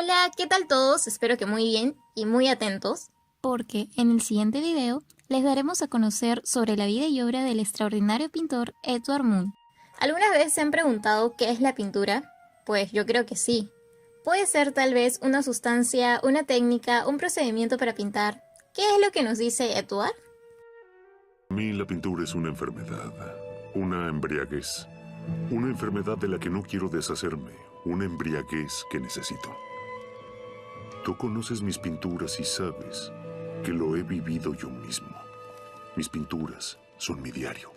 Hola, ¿qué tal todos? Espero que muy bien y muy atentos, porque en el siguiente video les daremos a conocer sobre la vida y obra del extraordinario pintor Edvard Munch. ¿Alguna vez se han preguntado qué es la pintura? Pues yo creo que sí. Puede ser tal vez una sustancia, una técnica, un procedimiento para pintar. ¿Qué es lo que nos dice Edward? Para mí la pintura es una enfermedad, una embriaguez, una enfermedad de la que no quiero deshacerme, una embriaguez que necesito. Tú conoces mis pinturas y sabes que lo he vivido yo mismo. Mis pinturas son mi diario.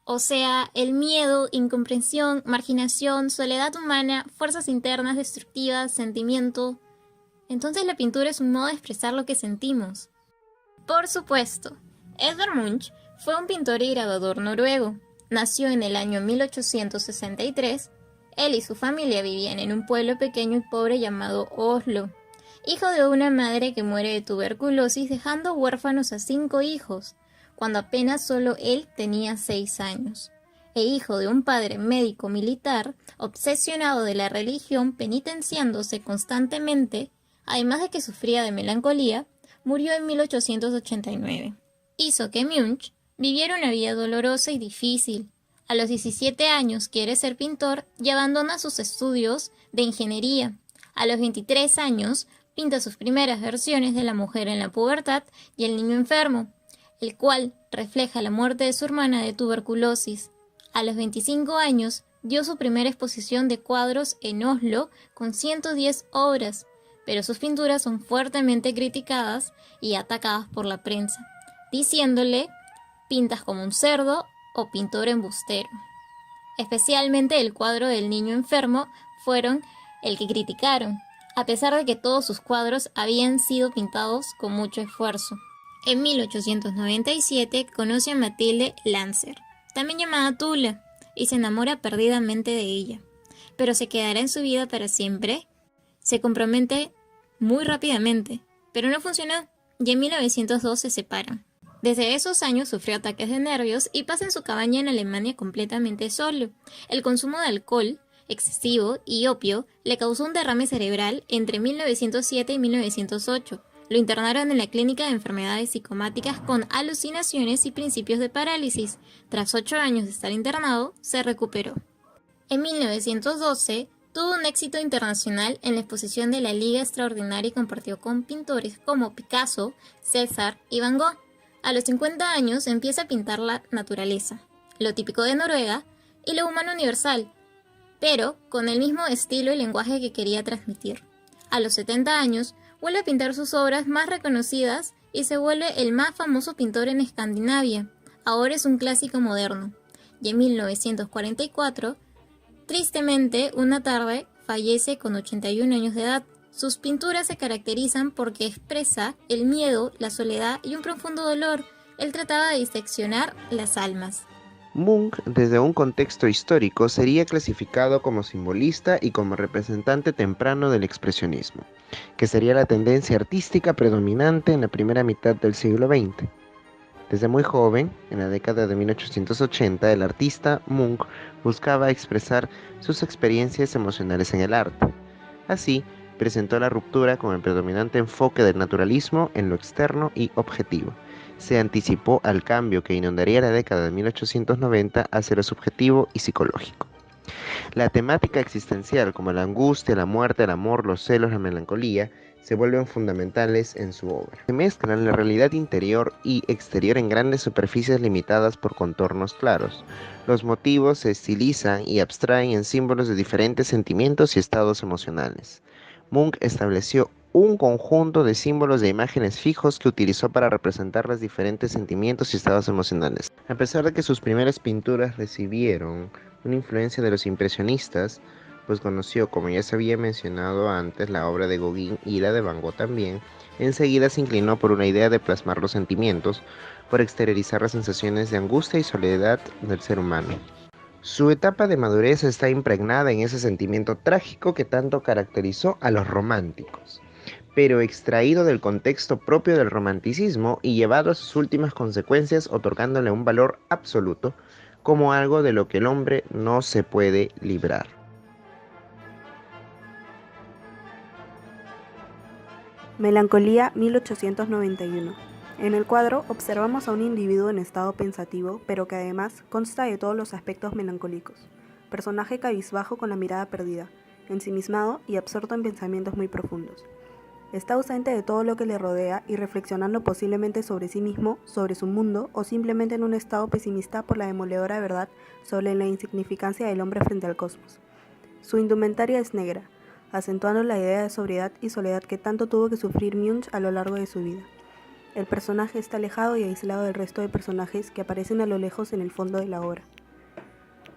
O sea, el miedo, incomprensión, marginación, soledad humana, fuerzas internas destructivas, sentimiento. Entonces la pintura es un modo de expresar lo que sentimos. Por supuesto, Edvard Munch fue un pintor y grabador noruego. Nació en el año 1863. Él y su familia vivían en un pueblo pequeño y pobre llamado Oslo. Hijo de una madre que muere de tuberculosis dejando huérfanos a 5 hijos, cuando apenas solo él tenía 6 años. E hijo de un padre médico militar, obsesionado de la religión, penitenciándose constantemente, además de que sufría de melancolía, murió en 1889. Hizo que Munch viviera una vida dolorosa y difícil. A los 17 años quiere ser pintor y abandona sus estudios de ingeniería. A los 23 años pinta sus primeras versiones de La mujer en la pubertad y El niño enfermo, el cual refleja la muerte de su hermana de tuberculosis. A los 25 años dio su primera exposición de cuadros en Oslo con 110 obras, pero sus pinturas son fuertemente criticadas y atacadas por la prensa, diciéndole pintas como un cerdo o pintor embustero. Especialmente el cuadro del niño enfermo fueron el que criticaron, a pesar de que todos sus cuadros habían sido pintados con mucho esfuerzo. En 1897 conoce a Mathilde Lancer, también llamada Tula, y se enamora perdidamente de ella. ¿Pero se quedará en su vida para siempre? Se compromete muy rápidamente, pero no funcionó, y en 1902 se separan. Desde esos años sufrió ataques de nervios y pasa en su cabaña en Alemania completamente solo. El consumo de alcohol excesivo y opio le causó un derrame cerebral entre 1907 y 1908. Lo internaron en la clínica de enfermedades psicomáticas con alucinaciones y principios de parálisis. Tras 8 años de estar internado, se recuperó. En 1912, tuvo un éxito internacional en la exposición de la Liga Extraordinaria y compartió con pintores como Picasso, César y Van Gogh. A los 50 años empieza a pintar la naturaleza, lo típico de Noruega y lo humano universal, pero con el mismo estilo y lenguaje que quería transmitir. A los 70 años vuelve a pintar sus obras más reconocidas y se vuelve el más famoso pintor en Escandinavia. Ahora es un clásico moderno. Y en 1944, tristemente, una tarde fallece con 81 años de edad. Sus pinturas se caracterizan porque expresa el miedo, la soledad y un profundo dolor. Él trataba de diseccionar las almas. Munch, desde un contexto histórico, sería clasificado como simbolista y como representante temprano del expresionismo, que sería la tendencia artística predominante en la primera mitad del siglo XX. Desde muy joven, en la década de 1880, el artista Munch buscaba expresar sus experiencias emocionales en el arte. Así, presentó la ruptura con el predominante enfoque del naturalismo en lo externo y objetivo. Se anticipó al cambio que inundaría la década de 1890 hacia lo subjetivo y psicológico. La temática existencial como la angustia, la muerte, el amor, los celos, la melancolía se vuelven fundamentales en su obra. Se mezclan la realidad interior y exterior en grandes superficies limitadas por contornos claros. Los motivos se estilizan y abstraen en símbolos de diferentes sentimientos y estados emocionales. Munch estableció un conjunto de símbolos de imágenes fijos que utilizó para representar los diferentes sentimientos y estados emocionales. A pesar de que sus primeras pinturas recibieron una influencia de los impresionistas, pues conoció, como ya se había mencionado antes, la obra de Gauguin y la de Van Gogh también, enseguida se inclinó por una idea de plasmar los sentimientos, por exteriorizar las sensaciones de angustia y soledad del ser humano. Su etapa de madurez está impregnada en ese sentimiento trágico que tanto caracterizó a los románticos, pero extraído del contexto propio del romanticismo y llevado a sus últimas consecuencias, otorgándole un valor absoluto como algo de lo que el hombre no se puede librar. Melancolía 1891. En el cuadro observamos a un individuo en estado pensativo, pero que además consta de todos los aspectos melancólicos. Personaje cabizbajo con la mirada perdida, ensimismado y absorto en pensamientos muy profundos. Está ausente de todo lo que le rodea y reflexionando posiblemente sobre sí mismo, sobre su mundo o simplemente en un estado pesimista por la demoledora verdad sobre la insignificancia del hombre frente al cosmos. Su indumentaria es negra, acentuando la idea de sobriedad y soledad que tanto tuvo que sufrir Munch a lo largo de su vida. El personaje está alejado y aislado del resto de personajes que aparecen a lo lejos en el fondo de la obra.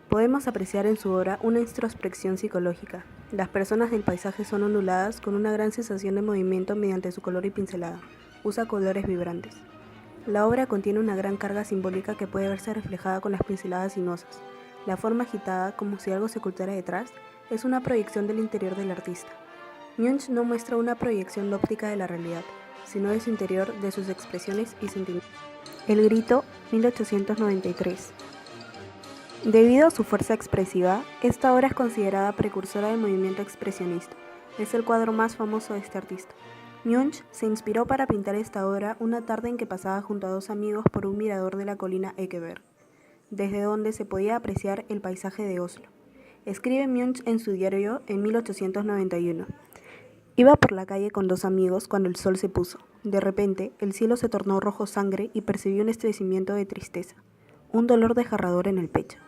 Podemos apreciar en su obra una introspección psicológica. Las personas del paisaje son onduladas con una gran sensación de movimiento mediante su color y pincelada. Usa colores vibrantes. La obra contiene una gran carga simbólica que puede verse reflejada con las pinceladas sinuosas. La forma agitada, como si algo se ocultara detrás, es una proyección del interior del artista. Munch no muestra una proyección óptica de la realidad, sino de su interior, de sus expresiones y sentimientos. El grito, 1893. Debido a su fuerza expresiva, esta obra es considerada precursora del movimiento expresionista. Es el cuadro más famoso de este artista. Munch se inspiró para pintar esta obra una tarde en que pasaba junto a dos amigos por un mirador de la colina Ekeberg, desde donde se podía apreciar el paisaje de Oslo. Escribe Munch en su diario en 1891. Iba por la calle con dos amigos cuando el sol se puso. De repente, el cielo se tornó rojo sangre y percibí un estremecimiento de tristeza, un dolor desgarrador en el pecho.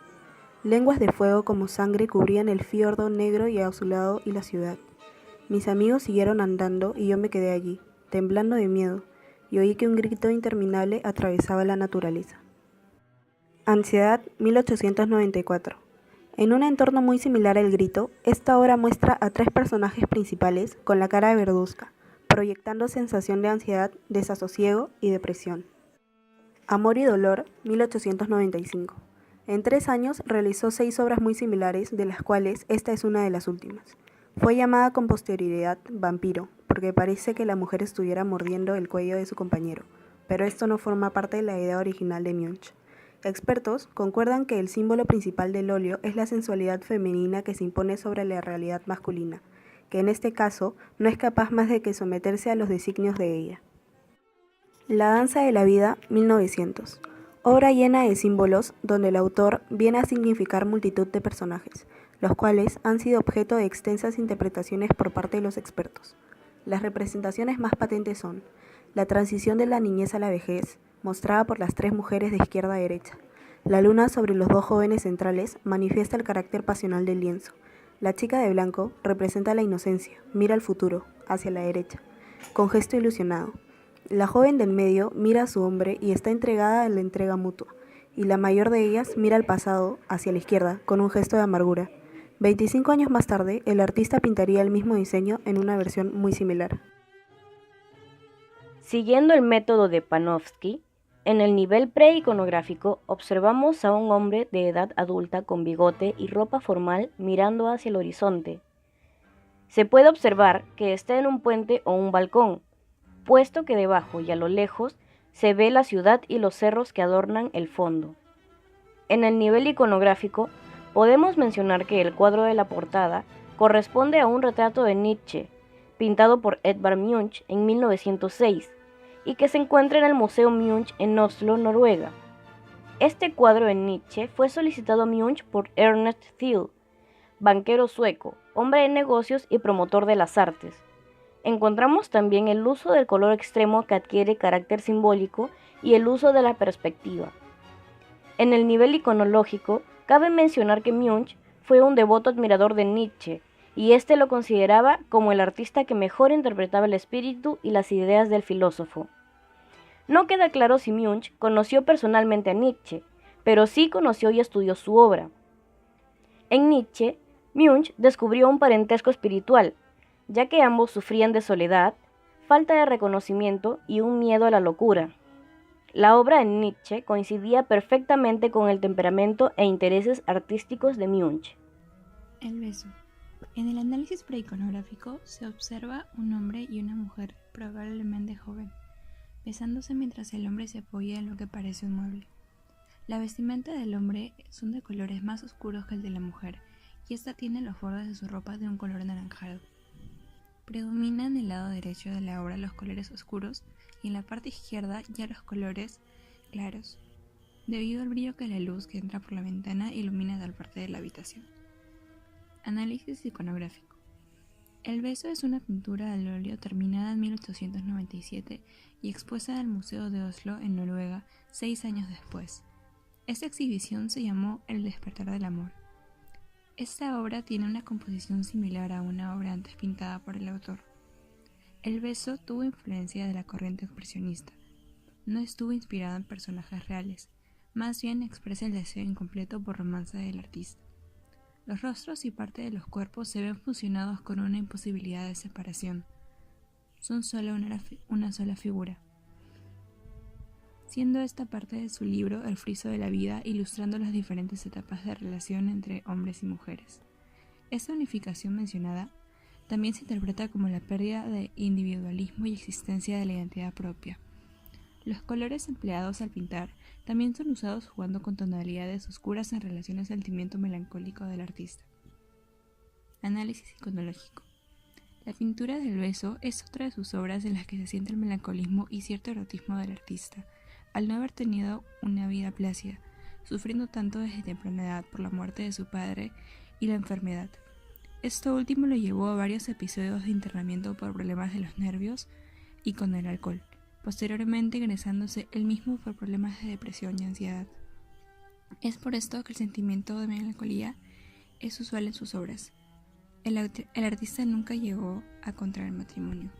Lenguas de fuego como sangre cubrían el fiordo negro y azulado y la ciudad. Mis amigos siguieron andando y yo me quedé allí, temblando de miedo, y oí que un grito interminable atravesaba la naturaleza. Ansiedad, 1894. En un entorno muy similar al grito, esta obra muestra a tres personajes principales con la cara verduzca, proyectando sensación de ansiedad, desasosiego y depresión. Amor y dolor, 1895. En 3 años realizó 6 obras muy similares, de las cuales esta es una de las últimas. Fue llamada con posterioridad vampiro, porque parece que la mujer estuviera mordiendo el cuello de su compañero, pero esto no forma parte de la idea original de Munch. Expertos concuerdan que el símbolo principal del óleo es la sensualidad femenina que se impone sobre la realidad masculina, que en este caso no es capaz más de que someterse a los designios de ella. La danza de la vida, 1900. Obra llena de símbolos donde el autor viene a significar multitud de personajes, los cuales han sido objeto de extensas interpretaciones por parte de los expertos. Las representaciones más patentes son la transición de la niñez a la vejez, mostrada por las 3 mujeres de izquierda a derecha. La luna sobre los 2 jóvenes centrales manifiesta el carácter pasional del lienzo. La chica de blanco representa la inocencia, mira al futuro, hacia la derecha, con gesto ilusionado. La joven del medio mira a su hombre y está entregada a la entrega mutua, y la mayor de ellas mira al pasado, hacia la izquierda, con un gesto de amargura. 25 años más tarde, el artista pintaría el mismo diseño en una versión muy similar. Siguiendo el método de Panofsky, en el nivel preiconográfico observamos a un hombre de edad adulta con bigote y ropa formal mirando hacia el horizonte. Se puede observar que está en un puente o un balcón, puesto que debajo y a lo lejos se ve la ciudad y los cerros que adornan el fondo. En el nivel iconográfico, podemos mencionar que el cuadro de la portada corresponde a un retrato de Nietzsche, pintado por Edvard Munch en 1906, y que se encuentra en el Museo Munch en Oslo, Noruega. Este cuadro de Nietzsche fue solicitado a Munch por Ernest Thiel, banquero sueco, hombre de negocios y promotor de las artes. Encontramos también el uso del color extremo que adquiere carácter simbólico y el uso de la perspectiva. En el nivel iconológico, cabe mencionar que Munch fue un devoto admirador de Nietzsche, y éste lo consideraba como el artista que mejor interpretaba el espíritu y las ideas del filósofo. No queda claro si Munch conoció personalmente a Nietzsche, pero sí conoció y estudió su obra. En Nietzsche, Munch descubrió un parentesco espiritual, ya que ambos sufrían de soledad, falta de reconocimiento y un miedo a la locura. La obra de Nietzsche coincidía perfectamente con el temperamento e intereses artísticos de Munch. El beso. En el análisis preiconográfico se observa un hombre y una mujer, probablemente joven, besándose mientras el hombre se apoya en lo que parece un mueble. La vestimenta del hombre son de colores más oscuros que el de la mujer, y esta tiene los bordes de su ropa de un color anaranjado. Predominan en el lado derecho de la obra los colores oscuros y en la parte izquierda ya los colores claros, debido al brillo que la luz que entra por la ventana ilumina tal parte de la habitación. Análisis iconográfico. El beso es una pintura al óleo terminada en 1897 y expuesta en el Museo de Oslo, en Noruega, 6 años después. Esta exhibición se llamó El despertar del amor. Esta obra tiene una composición similar a una obra antes pintada por el autor. El beso tuvo influencia de la corriente expresionista. No estuvo inspirado en personajes reales, más bien expresa el deseo incompleto por romance del artista. Los rostros y parte de los cuerpos se ven fusionados con una imposibilidad de separación. Son solo una sola figura. Siendo esta parte de su libro El friso de la vida, ilustrando las diferentes etapas de relación entre hombres y mujeres. Esta unificación mencionada también se interpreta como la pérdida de individualismo y existencia de la identidad propia. Los colores empleados al pintar también son usados jugando con tonalidades oscuras en relación al sentimiento melancólico del artista. Análisis iconológico. La pintura del beso es otra de sus obras en las que se siente el melancolismo y cierto erotismo del artista, al no haber tenido una vida plácida, sufriendo tanto desde temprana edad por la muerte de su padre y la enfermedad. Esto último lo llevó a varios episodios de internamiento por problemas de los nervios y con el alcohol, posteriormente ingresándose él mismo por problemas de depresión y ansiedad. Es por esto que el sentimiento de melancolía es usual en sus obras. El artista nunca llegó a contraer matrimonio.